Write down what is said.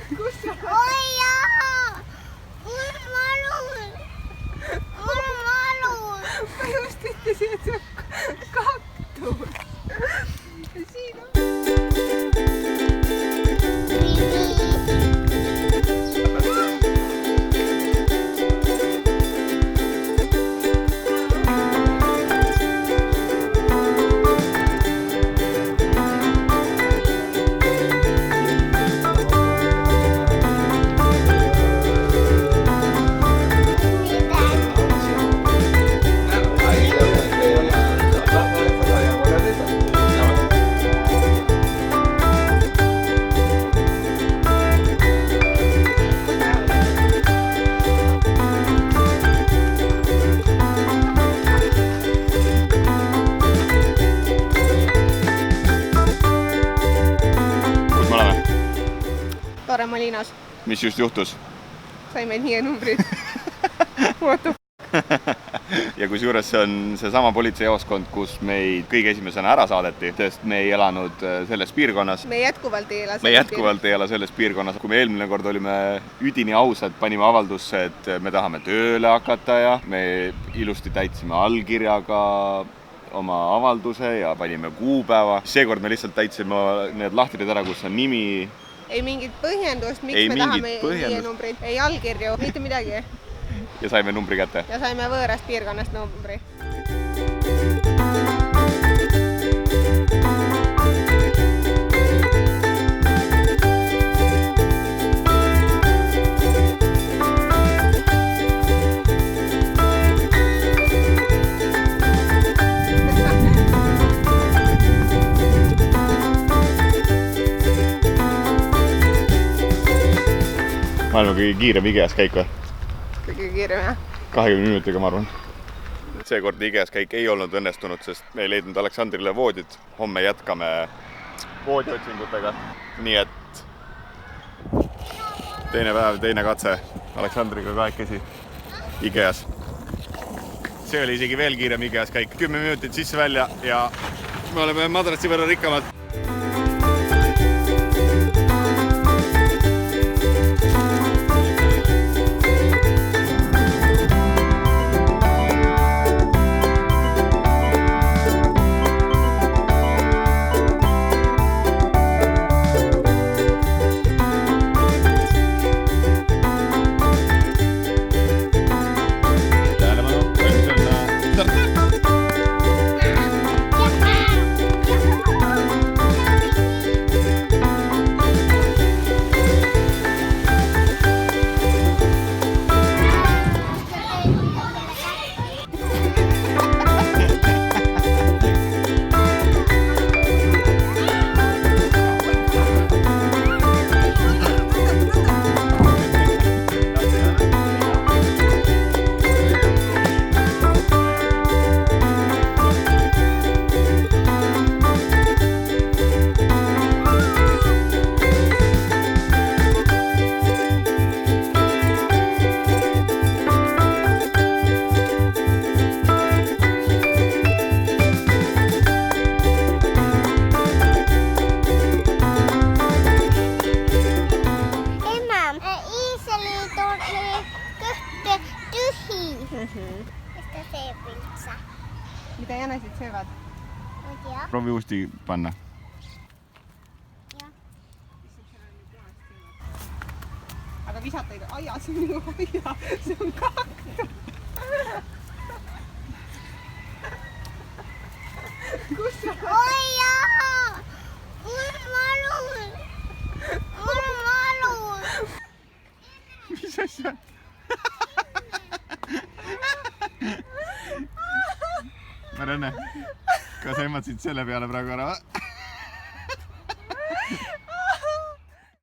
Kus sa? Oi jaa! Mul on valus! Mul on valus! Ma just ütlesin, et see on kaktus. Siin on. Tore Malinas. Mis just juhtus? Saime nii numbrid. What the f***? Ja kusjuures see on seesama politseijaoskond, kus meid kõige esimesena ära saadeti, sest me ei elanud selles piirkonnas. Me jätkuvalt ei ela selles piirkonnas. Kui me eelmine kord olime üdini ausad, panime avaldusse, et me tahame tööle hakata ja me ilusti täitsime allkirjaga oma avalduse ja panime kuupäeva. Seekord me lihtsalt täitsime need lahtrid ära, kus on nimi. Ei mingit põhjendust, miks me tahame viie numbrit. Ei allkirju, mitte midagi. Ja saime numbri kätte. Ja saime võõrast piirkonnast numbri. Maailma kõige kiirem IKEA-s käik või? Kõige kiirem, jah. 20 minutiga, ma arvan. Seekord IKEA-s käik ei olnud õnnestunud, sest me ei leidnud Aleksandrile voodit. Homme jätkame voodiotsingutega. Nii et teine päev, teine katse Aleksandriga kahekesi IKEA-s. See oli isegi veel kiirem IKEA-s käik. 10 minutit sisse välja ja me oleme madratsi võrra rikkamad. Mitä jänesid söövad? Proovi uuesti panna. Aga visata ei tule. Aia, see on nagu aia. See on kaktus. Kus sa? Oi jaa! Mul on valus! Mul on valus! Mis asja? Marianne, kas sa ematasid selle peale praegu ära?